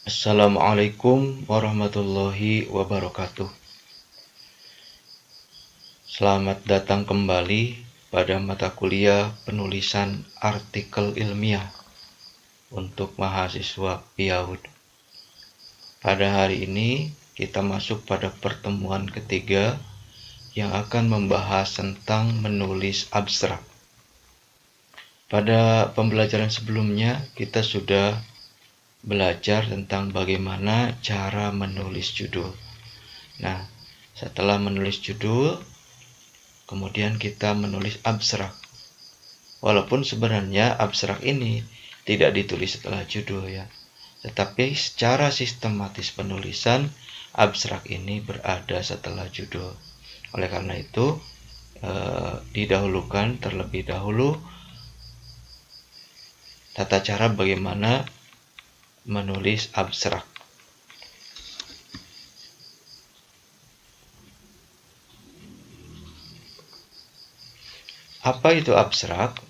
Assalamualaikum warahmatullahi wabarakatuh. Selamat datang kembali pada mata kuliah penulisan artikel ilmiah untuk mahasiswa PIAUD. Pada hari ini kita masuk pada pertemuan ketiga yang akan membahas tentang menulis abstrak. Pada pembelajaran sebelumnya kita sudah belajar tentang bagaimana cara menulis judul. Nah, setelah menulis judul, kemudian kita menulis abstrak. Walaupun sebenarnya abstrak ini tidak ditulis setelah judul ya. Tetapi secara sistematis penulisan abstrak ini berada setelah judul. Oleh karena itu, didahulukan terlebih dahulu tata cara bagaimana menulis abstrak. Apa itu abstrak?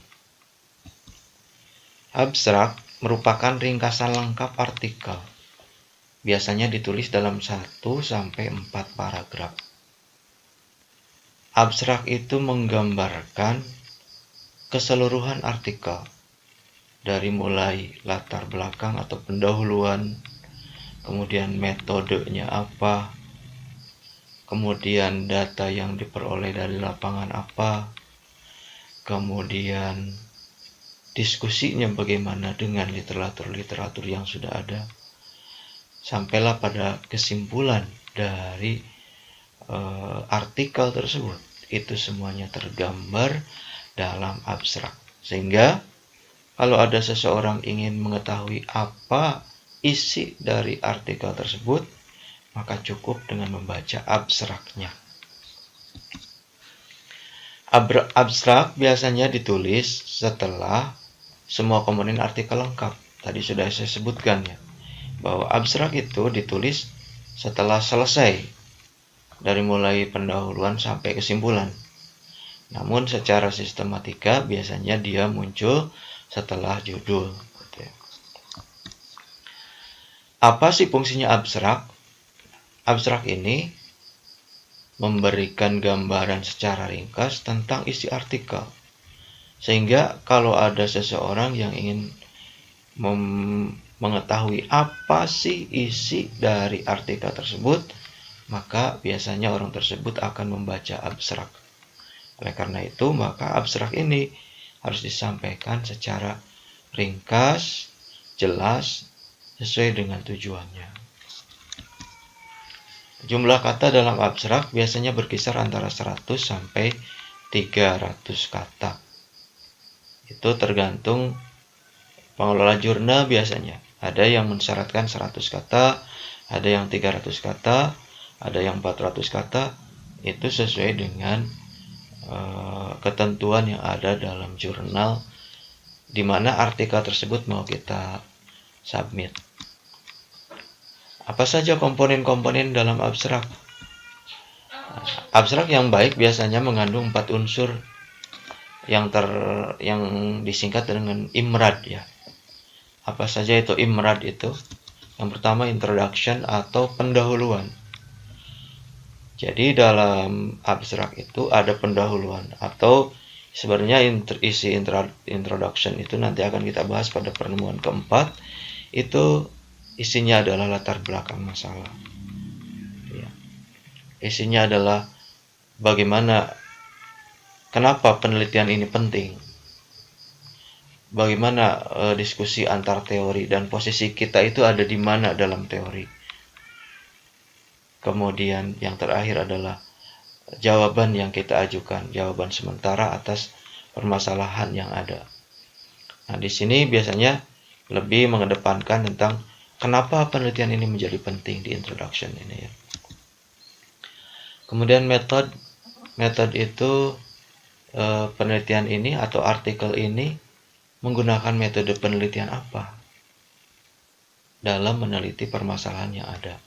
Abstrak merupakan ringkasan lengkap artikel. Biasanya ditulis dalam 1-4 paragraf. Abstrak itu menggambarkan keseluruhan artikel, dari mulai latar belakang atau pendahuluan, kemudian metodenya apa, kemudian data yang diperoleh dari lapangan apa, kemudian diskusinya bagaimana dengan literatur-literatur yang sudah ada, sampailah pada kesimpulan dari artikel tersebut. Itu semuanya tergambar dalam abstrak. Sehingga kalau ada seseorang ingin mengetahui apa isi dari artikel tersebut, maka cukup dengan membaca abstraknya. Abstrak biasanya ditulis setelah semua komponen artikel lengkap. Tadi sudah saya sebutkan ya, bahwa abstrak itu ditulis setelah selesai, dari mulai pendahuluan sampai kesimpulan. Namun secara sistematika biasanya dia muncul setelah judul. Apa sih fungsinya abstrak? Abstrak ini memberikan gambaran secara ringkas tentang isi artikel. Sehingga kalau ada seseorang yang ingin mengetahui apa sih isi dari artikel tersebut, maka biasanya orang tersebut akan membaca abstrak. Oleh karena itu, maka abstrak ini harus disampaikan secara ringkas, jelas, sesuai dengan tujuannya. Jumlah kata dalam abstrak biasanya berkisar antara 100 sampai 300 kata. Itu tergantung pengelola jurnal biasanya. Ada yang mensyaratkan 100 kata, ada yang 300 kata, ada yang 400 kata. Itu sesuai dengan ketentuan yang ada dalam jurnal di mana artikel tersebut mau kita submit. Apa saja komponen-komponen dalam abstrak? Abstrak yang baik biasanya mengandung 4 unsur yang disingkat dengan IMRAD ya. Apa saja itu IMRAD itu? Yang pertama introduction atau pendahuluan. Jadi dalam abstrak itu ada pendahuluan, atau sebenarnya isi introduction itu nanti akan kita bahas pada pertemuan keempat. Itu isinya adalah latar belakang masalah. Ya. Isinya adalah bagaimana, kenapa penelitian ini penting, bagaimana diskusi antar teori dan posisi kita itu ada di mana dalam teori. Kemudian yang terakhir adalah jawaban yang kita ajukan, jawaban sementara atas permasalahan yang ada. Nah, di sini biasanya lebih mengedepankan tentang kenapa penelitian ini menjadi penting di introduction ini ya. Kemudian metode itu penelitian ini atau artikel ini menggunakan metode penelitian apa dalam meneliti permasalahan yang ada.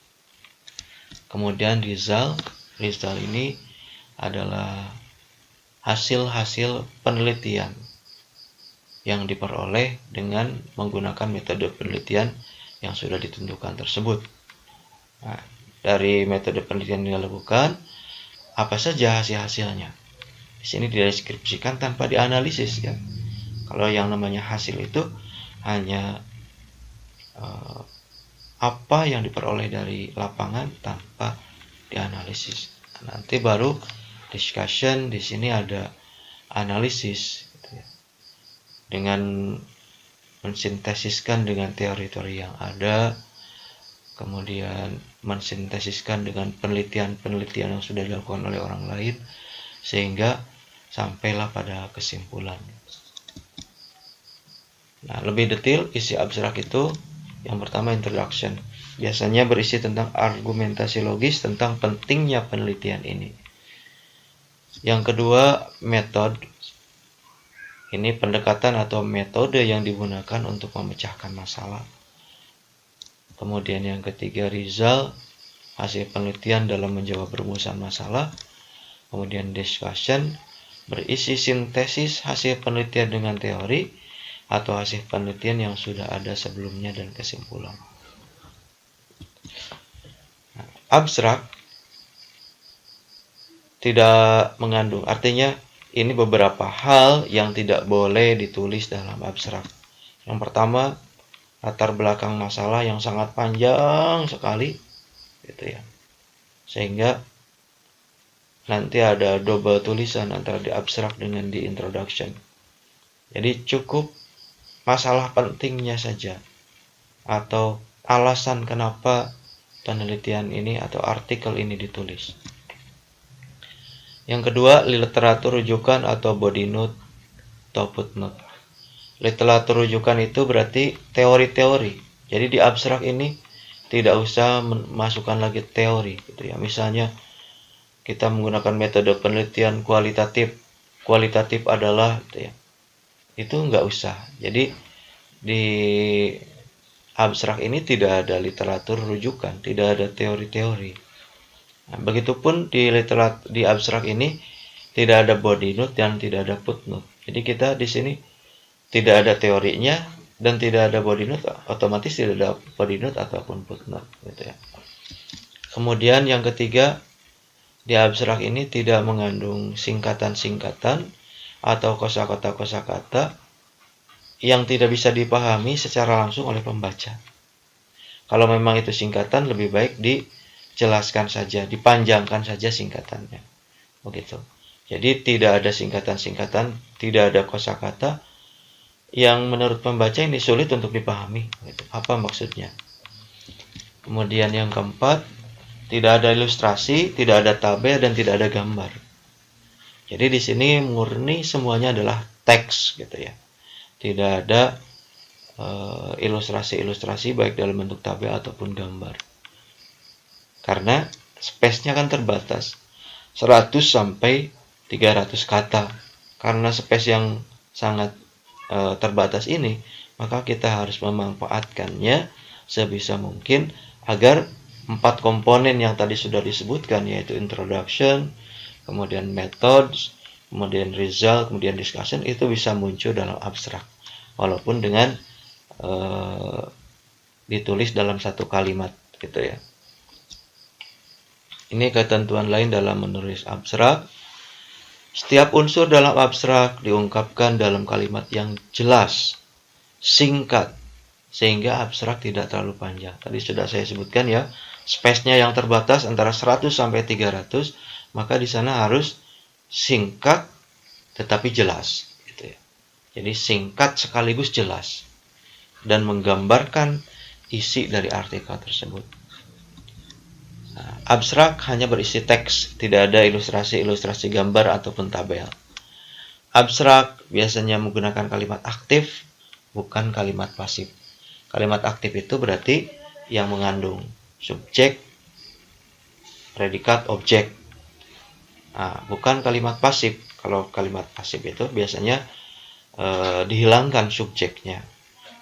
Kemudian result ini adalah hasil-hasil penelitian yang diperoleh dengan menggunakan metode penelitian yang sudah ditentukan tersebut. Nah, dari metode penelitian yang dilakukan, apa saja hasil-hasilnya? Di sini dideskripsikan tanpa dianalisis ya. Kalau yang namanya hasil itu hanya apa yang diperoleh dari lapangan tanpa dianalisis. Nanti baru discussion, di sini ada analisis gitu ya. Dengan mensintesiskan dengan teori-teori yang ada, kemudian mensintesiskan dengan penelitian-penelitian yang sudah dilakukan oleh orang lain, sehingga sampailah pada kesimpulan. Nah, lebih detail isi abstrak itu, yang pertama introduction. Biasanya berisi tentang argumentasi logis tentang pentingnya penelitian ini. Yang kedua, metode. Ini pendekatan atau metode yang digunakan untuk memecahkan masalah. Kemudian yang ketiga, result, hasil penelitian dalam menjawab rumusan masalah. Kemudian discussion, berisi sintesis hasil penelitian dengan teori atau hasil penelitian yang sudah ada sebelumnya dan kesimpulan. Nah, abstrak tidak mengandung, artinya ini beberapa hal yang tidak boleh ditulis dalam abstrak. Yang pertama, latar belakang masalah yang sangat panjang sekali, gitu ya, sehingga nanti ada double tulisan antara di abstrak dengan di introduction. Jadi cukup masalah pentingnya saja atau alasan kenapa penelitian ini atau artikel ini ditulis. Yang kedua, literatur rujukan atau body note atau footnote. Literatur rujukan itu berarti teori-teori. Jadi di abstrak ini tidak usah memasukkan lagi teori gitu ya. Misalnya kita menggunakan metode penelitian kualitatif. Kualitatif adalah gitu ya. Itu nggak usah. Jadi di abstrak ini tidak ada literatur rujukan, tidak ada teori-teori. Nah, begitupun di abstrak ini tidak ada body note dan tidak ada footnote. Jadi kita di sini tidak ada teorinya dan tidak ada body note, otomatis tidak ada body note ataupun footnote gitu ya. Kemudian yang ketiga, di abstrak ini tidak mengandung singkatan-singkatan atau kosakata-kosakata yang tidak bisa dipahami secara langsung oleh pembaca. Kalau memang itu singkatan, lebih baik dijelaskan saja, dipanjangkan saja singkatannya. Begitu. Jadi tidak ada singkatan-singkatan, tidak ada kosakata yang menurut pembaca ini sulit untuk dipahami. Apa maksudnya? Kemudian yang keempat, tidak ada ilustrasi, tidak ada tabel, dan tidak ada gambar. Jadi di sini murni semuanya adalah teks gitu ya. Tidak ada ilustrasi-ilustrasi baik dalam bentuk tabel ataupun gambar. Karena space-nya kan terbatas. 100 sampai 300 kata. Karena space yang sangat terbatas ini, maka kita harus memanfaatkannya sebisa mungkin agar 4 komponen yang tadi sudah disebutkan, yaitu introduction, kemudian methods, kemudian result, kemudian discussion, itu bisa muncul dalam abstrak, walaupun dengan ditulis dalam satu kalimat gitu ya. Ini ketentuan lain dalam menulis abstrak. Setiap unsur dalam abstrak diungkapkan dalam kalimat yang jelas, singkat, sehingga abstrak tidak terlalu panjang. Tadi sudah saya sebutkan ya, space-nya yang terbatas antara 100 sampai 300, maka di sana harus singkat tetapi jelas gitu ya. Jadi singkat sekaligus jelas dan menggambarkan isi dari artikel tersebut. Nah, abstrak hanya berisi teks, tidak ada ilustrasi-ilustrasi gambar ataupun tabel. Abstrak biasanya menggunakan kalimat aktif, bukan kalimat pasif. Kalimat aktif itu berarti yang mengandung subjek, predikat, objek. Nah, bukan kalimat pasif. Kalau kalimat pasif itu biasanya dihilangkan subjeknya.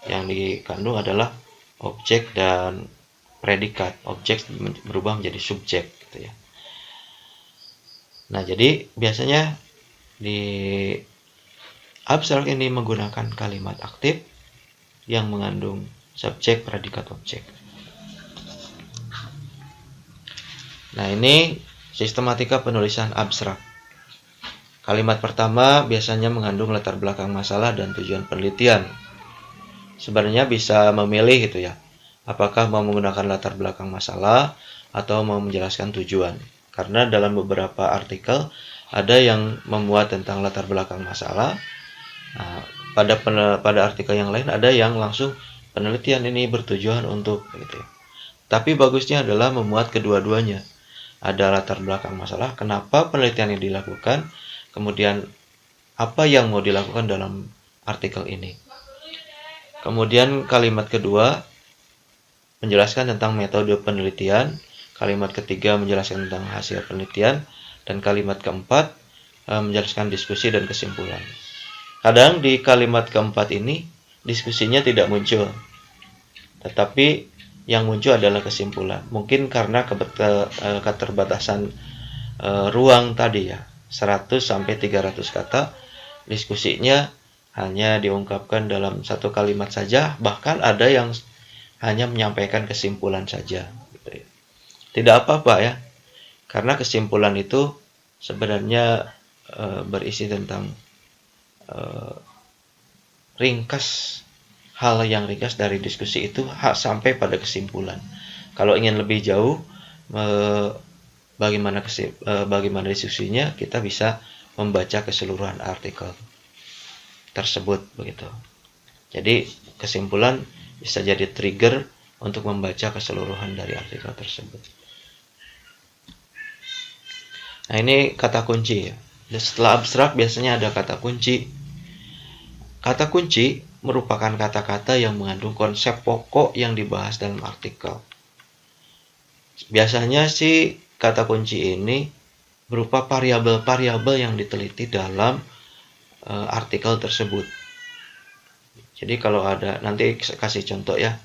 Yang dikandung adalah objek dan predikat. Objek berubah menjadi subjek gitu ya. Nah, jadi biasanya di abstrak ini menggunakan kalimat aktif yang mengandung subjek, predikat, objek. Nah, ini sistematika penulisan abstrak. Kalimat pertama biasanya mengandung latar belakang masalah dan tujuan penelitian. Sebenarnya bisa memilih gitu ya, apakah mau menggunakan latar belakang masalah atau mau menjelaskan tujuan. Karena dalam beberapa artikel ada yang memuat tentang latar belakang masalah. Nah, pada artikel yang lain ada yang langsung penelitian ini bertujuan untuk gitu ya. Tapi bagusnya adalah memuat kedua-duanya. Ada latar belakang masalah, kenapa penelitian ini dilakukan, kemudian apa yang mau dilakukan dalam artikel ini. Kemudian kalimat kedua menjelaskan tentang metode penelitian, kalimat ketiga menjelaskan tentang hasil penelitian, dan kalimat keempat menjelaskan diskusi dan kesimpulan. Kadang di kalimat keempat ini diskusinya tidak muncul, tetapi yang muncul adalah kesimpulan. Mungkin karena keterbatasan ruang tadi ya, 100 sampai 300 kata, diskusinya hanya diungkapkan dalam satu kalimat saja, bahkan ada yang hanya menyampaikan kesimpulan saja. Tidak apa-apa ya, karena kesimpulan itu sebenarnya berisi tentang ringkas, hal yang ringkas dari diskusi itu sampai pada kesimpulan. Kalau ingin lebih jauh bagaimana diskusinya, kita bisa membaca keseluruhan artikel tersebut begitu. Jadi kesimpulan bisa jadi trigger untuk membaca keseluruhan dari artikel tersebut. Nah, ini kata kunci ya. Setelah abstrak biasanya ada kata kunci. Kata kunci merupakan kata-kata yang mengandung konsep pokok yang dibahas dalam artikel. Biasanya sih kata kunci ini berupa variabel-variabel yang diteliti dalam artikel tersebut. Jadi kalau ada, nanti kasih contoh ya.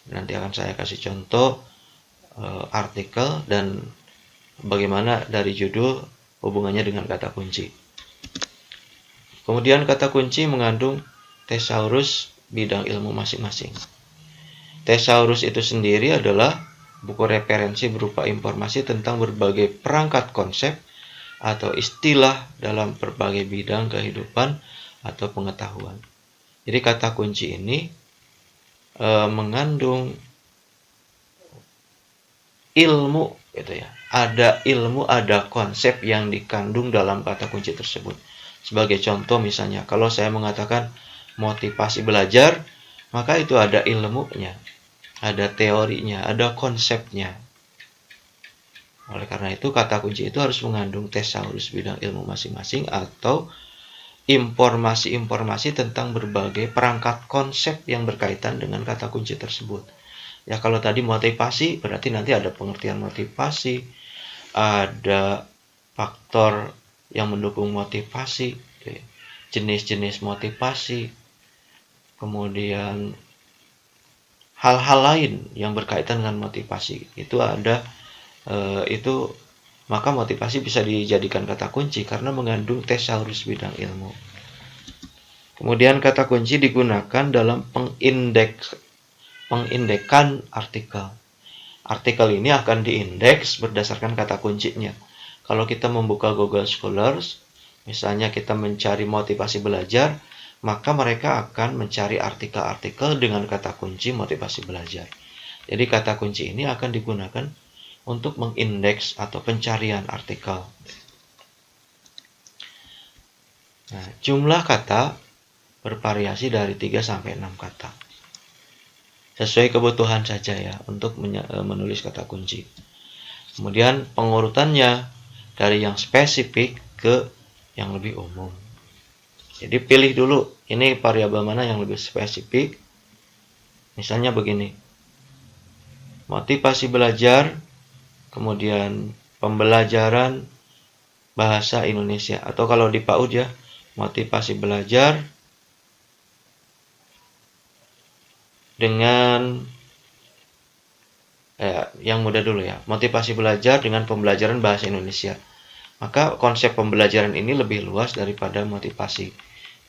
Nanti akan saya kasih contoh artikel dan bagaimana dari judul hubungannya dengan kata kunci. Kemudian kata kunci mengandung thesaurus bidang ilmu masing-masing. Thesaurus itu sendiri adalah buku referensi berupa informasi tentang berbagai perangkat konsep atau istilah dalam berbagai bidang kehidupan atau pengetahuan. Jadi kata kunci ini mengandung ilmu gitu ya. Ada ilmu, ada konsep yang dikandung dalam kata kunci tersebut. Sebagai contoh misalnya, kalau saya mengatakan motivasi belajar, maka itu ada ilmunya, ada teorinya, ada konsepnya. Oleh karena itu, kata kunci itu harus mengandung thesaurus bidang ilmu masing-masing atau informasi-informasi tentang berbagai perangkat konsep yang berkaitan dengan kata kunci tersebut. Ya, kalau tadi motivasi, berarti nanti ada pengertian motivasi, ada faktor yang mendukung motivasi, jenis-jenis motivasi, kemudian hal-hal lain yang berkaitan dengan motivasi. Itu ada maka motivasi bisa dijadikan kata kunci karena mengandung thesaurus bidang ilmu. Kemudian kata kunci digunakan dalam pengindekan artikel. Artikel ini akan diindeks berdasarkan kata kuncinya. Kalau kita membuka Google Scholars, misalnya kita mencari motivasi belajar, maka mereka akan mencari artikel-artikel dengan kata kunci motivasi belajar. Jadi kata kunci ini akan digunakan untuk mengindeks atau pencarian artikel. Nah, jumlah kata bervariasi dari 3 sampai 6 kata. Sesuai kebutuhan saja ya untuk menulis kata kunci. Kemudian pengurutannya dari yang spesifik ke yang lebih umum. Jadi pilih dulu ini variabel mana yang lebih spesifik. Misalnya begini. Motivasi belajar, kemudian pembelajaran bahasa Indonesia, atau kalau di PAUD ya, motivasi belajar dengan yang mudah dulu ya, motivasi belajar dengan pembelajaran bahasa Indonesia. Maka konsep pembelajaran ini lebih luas daripada motivasi.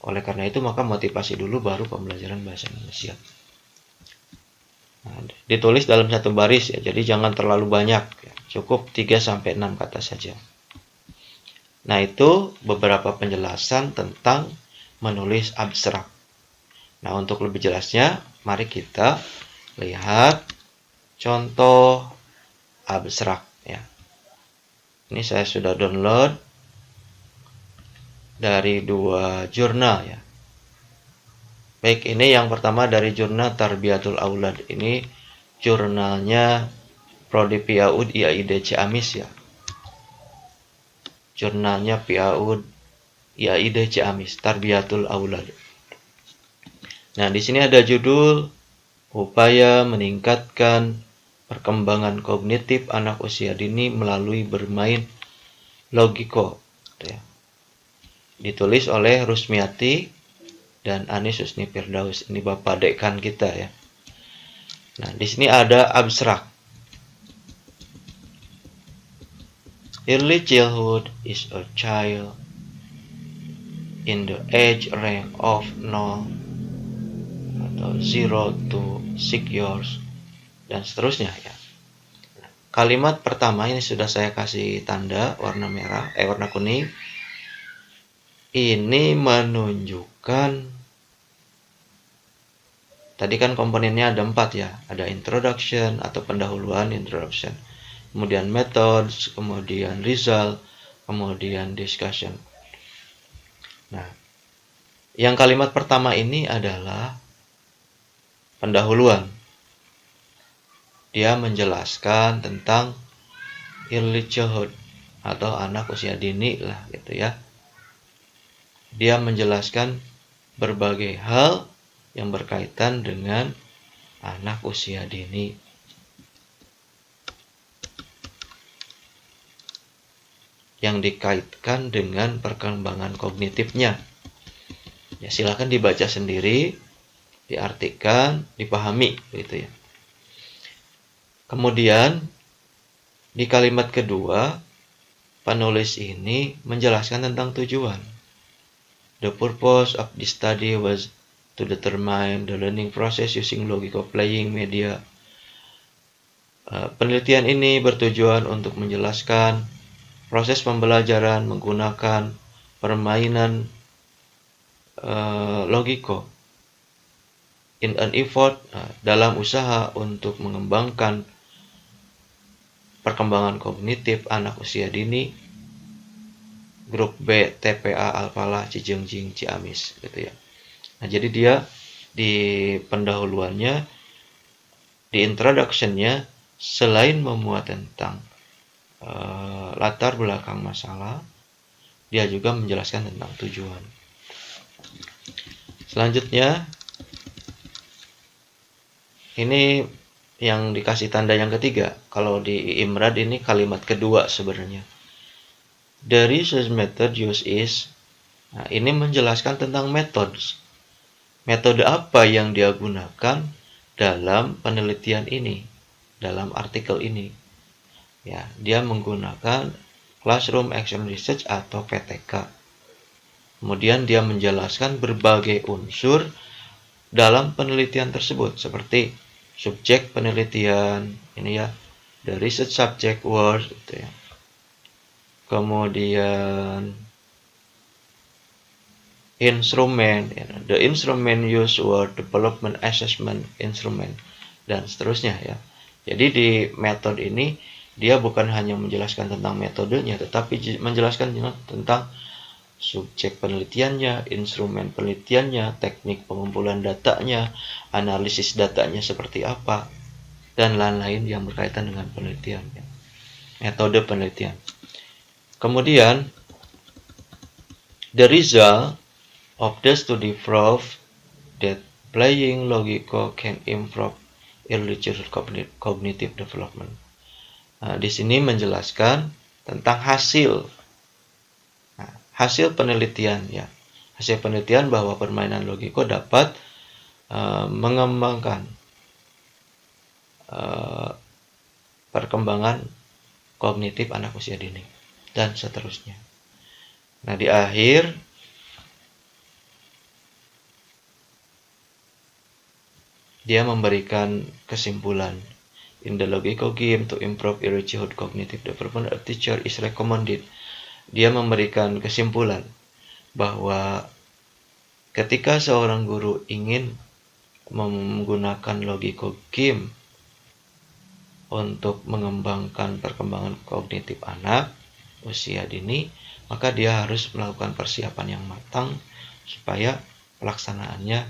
Oleh karena itu maka motivasi dulu baru pembelajaran bahasa Indonesia. Nah, ditulis dalam satu baris ya, jadi jangan terlalu banyak ya. Cukup 3-6 kata saja. Nah, itu beberapa penjelasan tentang menulis abstrak. Nah, untuk lebih jelasnya, mari kita lihat contoh abstrak ya. Ini saya sudah download dari 2 jurnal ya. Baik, ini yang pertama dari jurnal Tarbiyatul Aulad. Ini jurnalnya Prodi PAUD IAID Ciamis ya. Jurnalnya PAUD IAID Ciamis, Tarbiyatul Aulad. Nah, di sini ada judul upaya meningkatkan perkembangan kognitif anak usia dini melalui bermain logiko. Ya. Ditulis oleh Rusmiati dan Anis Husni Firdaus. Ini bapak dekan kita ya. Nah, di sini ada abstrak. Early childhood is a child in the age range of 0 atau 0 to 6 years dan seterusnya ya. Kalimat pertama ini sudah saya kasih tanda warna merah, warna kuning. Ini menunjukkan, tadi kan komponennya ada 4 ya. Ada introduction atau pendahuluan, introduction. Kemudian methods, kemudian result, kemudian discussion. Nah, yang kalimat pertama ini adalah pendahuluan. Dia menjelaskan tentang early childhood atau anak usia dini lah gitu ya. Dia menjelaskan berbagai hal yang berkaitan dengan anak usia dini. Yang dikaitkan dengan perkembangan kognitifnya. Ya, silakan dibaca sendiri, diartikan, dipahami gitu ya. Kemudian di kalimat kedua, penulis ini menjelaskan tentang tujuan. The purpose of this study was to determine the learning process using logical playing media. Penelitian ini bertujuan untuk menjelaskan proses pembelajaran menggunakan permainan logiko in an effort dalam usaha untuk mengembangkan perkembangan kognitif anak usia dini grup B TPA Alfalah Cijengjing Ciamis gitu ya. Nah, jadi dia di pendahuluannya, di introduction-nya, selain memuat tentang latar belakang masalah, dia juga menjelaskan tentang tujuan. Selanjutnya, ini yang dikasih tanda yang ketiga. Kalau di Imrad ini kalimat kedua sebenarnya. The research method used is, nah ini menjelaskan tentang methods. Metode apa yang dia gunakan dalam penelitian ini, dalam artikel ini. Ya, dia menggunakan Classroom Action Research atau PTK. Kemudian dia menjelaskan berbagai unsur dalam penelitian tersebut, seperti subjek penelitian, ini ya, the research subject was, gitu ya. Kemudian instrumen, the instrument used were development assessment instrument, dan seterusnya ya. Jadi di metode ini dia bukan hanya menjelaskan tentang metodenya, tetapi menjelaskan tentang subjek penelitiannya, instrumen penelitiannya, teknik pengumpulan datanya, analisis datanya seperti apa, dan lain-lain yang berkaitan dengan penelitian, metode penelitian. Kemudian, the result of the study proved that playing logiko can improve early childhood cognitive development. Nah, di sini menjelaskan tentang hasil penelitian ya. Hasil penelitian bahwa permainan logiko dapat mengembangkan perkembangan kognitif anak usia dini dan seterusnya. Nah, di akhir dia memberikan kesimpulan. In the logical game, to improve early childhood cognitive development, a teacher is recommended. Dia memberikan kesimpulan bahwa ketika seorang guru ingin menggunakan logical game untuk mengembangkan perkembangan kognitif anak usia dini, maka dia harus melakukan persiapan yang matang supaya pelaksanaannya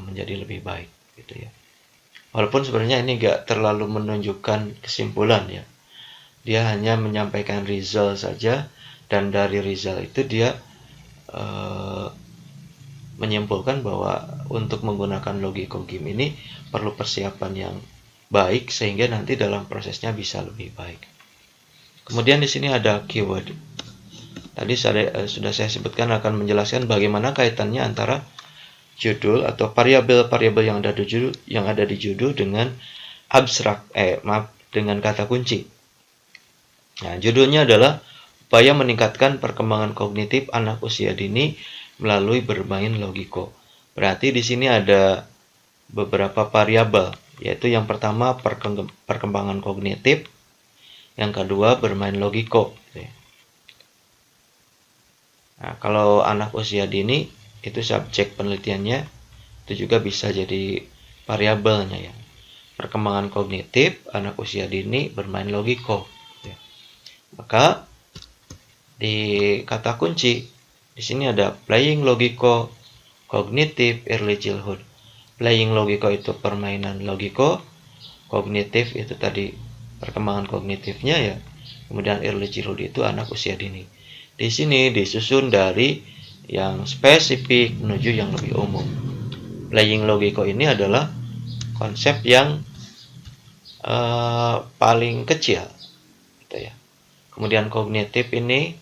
menjadi lebih baik, gitu ya. Walaupun sebenarnya ini gak terlalu menunjukkan kesimpulan ya. Dia hanya menyampaikan result saja, dan dari result itu dia menyimpulkan bahwa untuk menggunakan logical game ini perlu persiapan yang baik sehingga nanti dalam prosesnya bisa lebih baik. Kemudian di sini ada keyword. Tadi sudah saya sebutkan akan menjelaskan bagaimana kaitannya antara judul atau variabel-variabel yang ada di judul dengan dengan kata kunci. Nah, judulnya adalah upaya meningkatkan perkembangan kognitif anak usia dini melalui bermain logiko. Berarti di sini ada beberapa variabel, yaitu yang pertama perkembangan kognitif, yang kedua bermain logiko. Nah, kalau anak usia dini itu subjek penelitiannya itu juga bisa jadi variabelnya ya. Perkembangan kognitif anak usia dini bermain logiko. Maka di kata kunci di sini ada playing logiko kognitif early childhood. Playing logiko itu permainan logiko, kognitif itu tadi perkembangan kognitifnya ya. Kemudian early childhood itu anak usia dini. Di sini disusun dari yang spesifik menuju yang lebih umum. Playing logiko ini adalah konsep yang paling kecil, gitu ya. Kemudian kognitif ini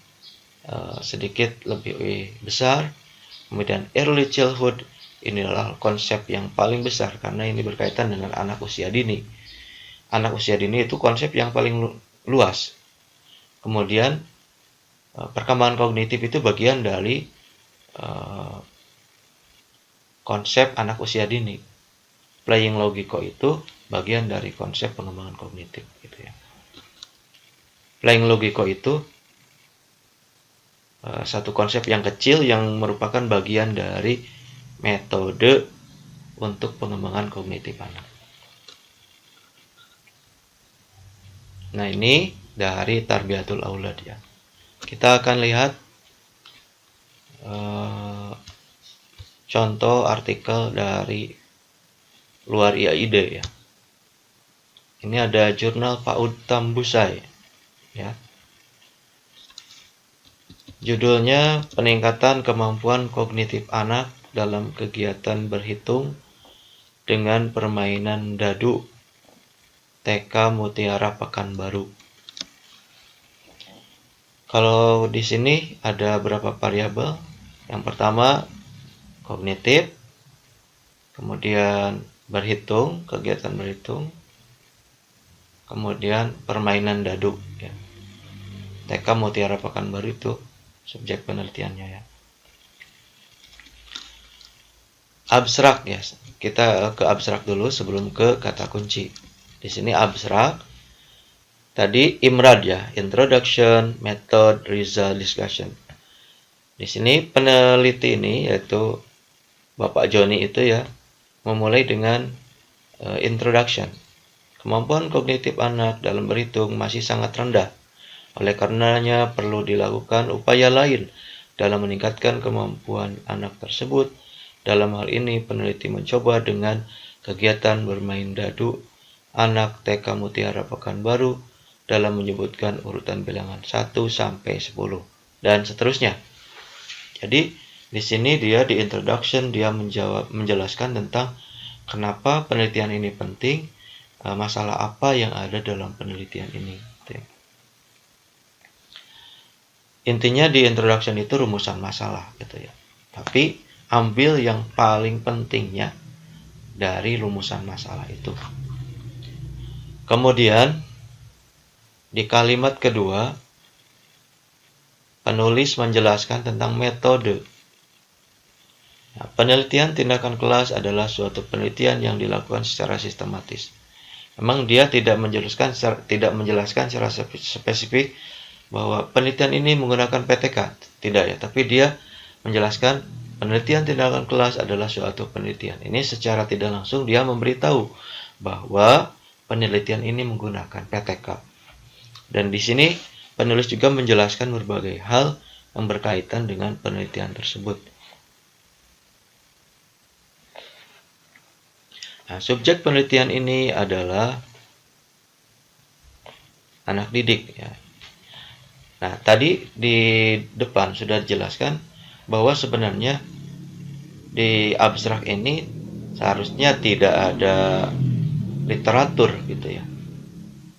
sedikit lebih besar. Kemudian early childhood ini adalah konsep yang paling besar karena ini berkaitan dengan anak usia dini. Anak usia dini itu konsep yang paling luas. Kemudian perkembangan kognitif itu bagian dari konsep anak usia dini. Playing logiko itu bagian dari konsep pengembangan kognitif, gitu ya. Playing logiko itu satu konsep yang kecil yang merupakan bagian dari metode untuk pengembangan kognitif anak. Nah, ini dari Tarbiyatul Aulad ya. Kita akan lihat contoh artikel dari luar IAID ya. Ini ada jurnal PAUD Tambusai ya. Judulnya peningkatan kemampuan kognitif anak dalam kegiatan berhitung dengan permainan dadu TK Mutiara Pekanbaru. Kalau di sini ada berapa variabel? Yang pertama kognitif, kemudian berhitung, kegiatan berhitung, kemudian permainan dadu ya. TK Mutiara Pekanbaru itu subjek penelitiannya ya. Abstrak ya. Kita ke abstrak dulu sebelum ke kata kunci. Di sini abstrak. Tadi IMRAD ya, Introduction, Method, Result, Discussion. Di sini peneliti ini yaitu Bapak Joni itu ya memulai dengan introduction. Kemampuan kognitif anak dalam berhitung masih sangat rendah. Oleh karenanya perlu dilakukan upaya lain dalam meningkatkan kemampuan anak tersebut. Dalam hal ini peneliti mencoba dengan kegiatan bermain dadu anak TK Mutiara Pekanbaru dalam menyebutkan urutan bilangan 1 sampai 10 dan seterusnya. Jadi di sini dia di introduction dia menjelaskan tentang kenapa penelitian ini penting, masalah apa yang ada dalam penelitian ini. Intinya di introduction itu rumusan masalah gitu ya. Tapi ambil yang paling pentingnya dari rumusan masalah itu. Kemudian di kalimat kedua penulis menjelaskan tentang metode. Nah, penelitian tindakan kelas adalah suatu penelitian yang dilakukan secara sistematis. Memang dia tidak menjelaskan secara spesifik bahwa penelitian ini menggunakan PTK, tidak ya, tapi dia menjelaskan penelitian tindakan kelas adalah suatu penelitian. Ini secara tidak langsung dia memberitahu bahwa penelitian ini menggunakan PTK. Dan di sini penulis juga menjelaskan berbagai hal yang berkaitan dengan penelitian tersebut. Nah, subjek penelitian ini adalah anak didik ya. Nah, tadi di depan sudah dijelaskan bahwa sebenarnya di abstrak ini seharusnya tidak ada literatur gitu ya.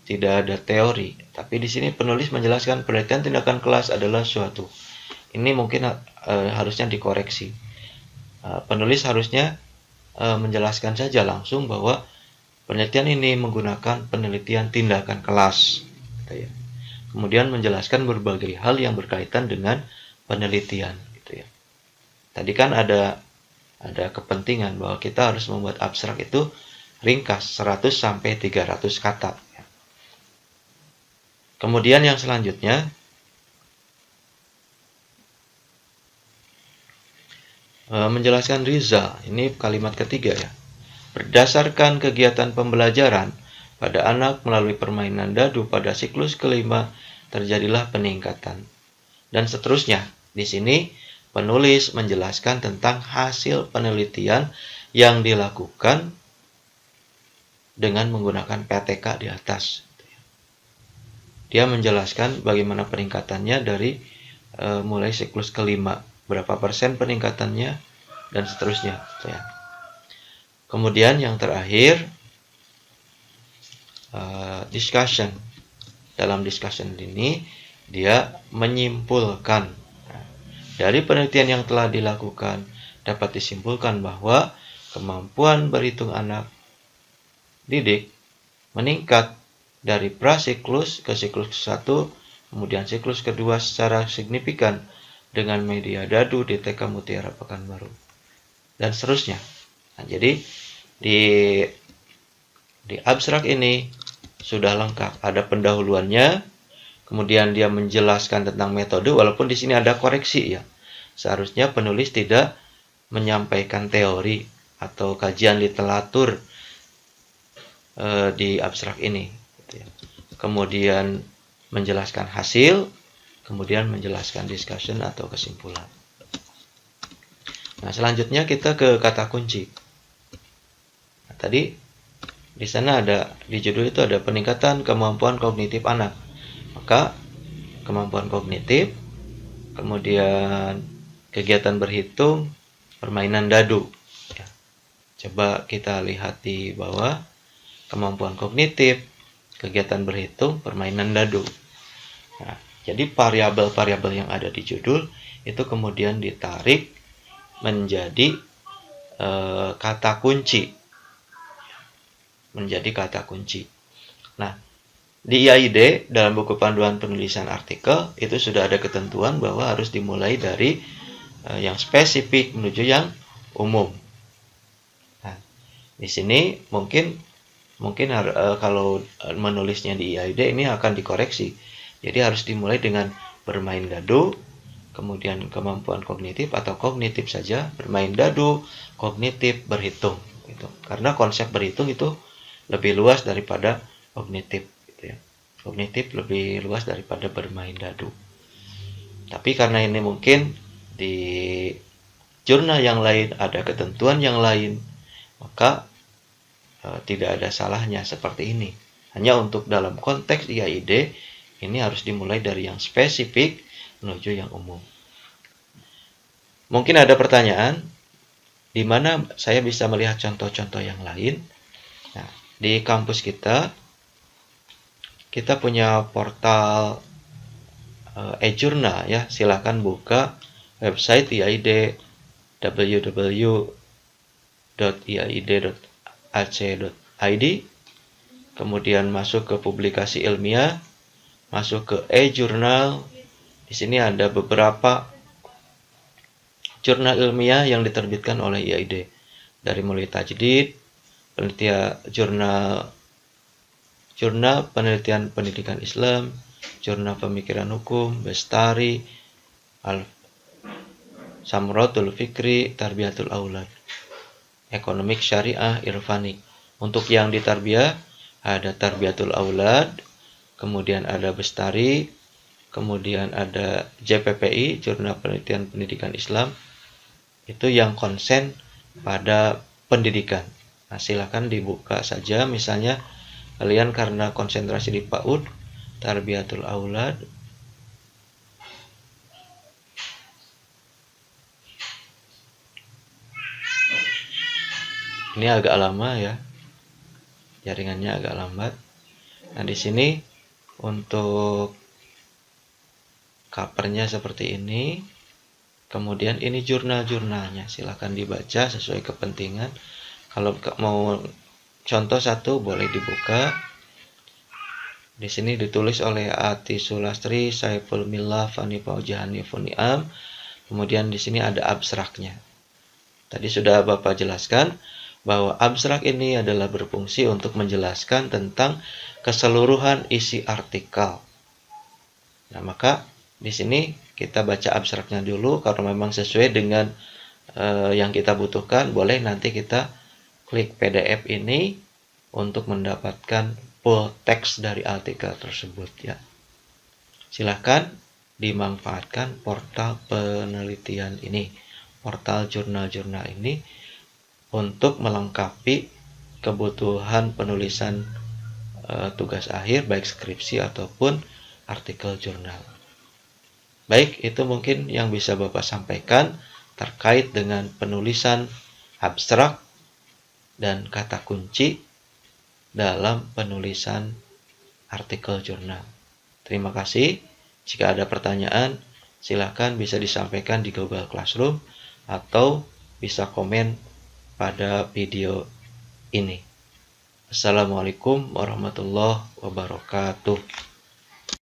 Tidak ada teori, tapi di sini penulis menjelaskan penelitian tindakan kelas adalah suatu. Ini mungkin harusnya dikoreksi. Penulis harusnya menjelaskan saja langsung bahwa penelitian ini menggunakan penelitian tindakan kelas. Gitu ya. Kemudian menjelaskan berbagai hal yang berkaitan dengan penelitian. Gitu ya. Tadi kan ada kepentingan bahwa kita harus membuat abstrak itu ringkas 100 sampai 300 kata. Kemudian yang selanjutnya menjelaskan result. Ini kalimat ketiga ya. Berdasarkan kegiatan pembelajaran pada anak melalui permainan dadu pada siklus kelima terjadilah peningkatan. Dan seterusnya. Di sini penulis menjelaskan tentang hasil penelitian yang dilakukan dengan menggunakan PTK di atas. Dia menjelaskan bagaimana peningkatannya dari mulai siklus kelima, berapa persen peningkatannya, dan seterusnya. Ya. Kemudian yang terakhir, discussion. Dalam discussion ini, dia menyimpulkan. Dari penelitian yang telah dilakukan, dapat disimpulkan bahwa kemampuan berhitung anak didik meningkat dari prasiklus ke siklus 1, kemudian siklus kedua secara signifikan dengan media dadu di TK Mutiara Pekanbaru, dan seterusnya. Nah, jadi di abstrak ini sudah lengkap, ada pendahuluannya, kemudian dia menjelaskan tentang metode, walaupun di sini ada koreksi ya. Seharusnya penulis tidak menyampaikan teori atau kajian literatur di abstrak ini. Kemudian menjelaskan hasil, kemudian menjelaskan discussion atau kesimpulan. Nah, selanjutnya kita ke kata kunci. Nah, tadi di sana di judul itu ada peningkatan kemampuan kognitif anak. Maka kemampuan kognitif, kemudian kegiatan berhitung, permainan dadu. Ya. Coba kita lihat di bawah, kemampuan kognitif, kegiatan berhitung, permainan dadu. Nah, jadi variabel-variabel yang ada di judul itu kemudian ditarik menjadi kata kunci. Menjadi kata kunci. Nah, di IAID dalam buku panduan penulisan artikel itu sudah ada ketentuan bahwa harus dimulai dari yang spesifik menuju yang umum. Nah, di sini mungkin kalau menulisnya di IAID ini akan dikoreksi. Jadi harus dimulai dengan bermain dadu, kemudian kemampuan kognitif atau kognitif saja, bermain dadu, kognitif, berhitung. Gitu. Karena konsep berhitung itu lebih luas daripada kognitif. Gitu ya. Kognitif lebih luas daripada bermain dadu. Tapi karena ini mungkin di jurnal yang lain ada ketentuan yang lain, maka tidak ada salahnya seperti ini. Hanya untuk dalam konteks IAID, ini harus dimulai dari yang spesifik menuju yang umum. Mungkin ada pertanyaan, di mana saya bisa melihat contoh-contoh yang lain? Nah, di kampus kita punya portal e-jurnal ya. Silakan buka website IAID www.iaid.ac.id, kemudian masuk ke publikasi ilmiah, masuk ke e-jurnal. Di sini ada beberapa jurnal ilmiah yang diterbitkan oleh IAID, dari mulai tajdid, jurnal penelitian pendidikan Islam, jurnal pemikiran hukum, Bestari, Samratul Fikri, Tarbiyatul Aulad, Ekonomik Syariah, Irfanik. Untuk yang di tarbiyah ada Tarbiyatul Aulad, kemudian ada Bestari, kemudian ada JPPI, Jurnal Penelitian Pendidikan Islam. Itu yang konsen pada pendidikan. Nah, silakan dibuka saja, misalnya kalian karena konsentrasi di PAUD, Tarbiyatul Aulad. Ini agak lama ya, jaringannya agak lambat. Nah, di sini untuk covernya seperti ini. Kemudian ini jurnal-jurnalnya, silahkan dibaca sesuai kepentingan. Kalau mau contoh satu boleh dibuka. Di sini ditulis oleh Ati Sulastri, Saiful Millah, Fani Faujahani Funiam. Kemudian di sini ada abstraknya. Tadi sudah Bapak jelaskan bahwa abstrak ini adalah berfungsi untuk menjelaskan tentang keseluruhan isi artikel. Nah, maka di sini kita baca abstraknya dulu, karena memang sesuai dengan yang kita butuhkan. Boleh nanti kita klik PDF ini untuk mendapatkan full teks dari artikel tersebut ya. Silahkan dimanfaatkan portal penelitian ini, portal jurnal-jurnal ini untuk melengkapi kebutuhan penulisan tugas akhir, baik skripsi ataupun artikel jurnal. Baik, itu mungkin yang bisa Bapak sampaikan terkait dengan penulisan abstrak dan kata kunci dalam penulisan artikel jurnal. Terima kasih. Jika ada pertanyaan, silakan bisa disampaikan di Google Classroom atau bisa komen pada video ini. Assalamualaikum warahmatullahi wabarakatuh.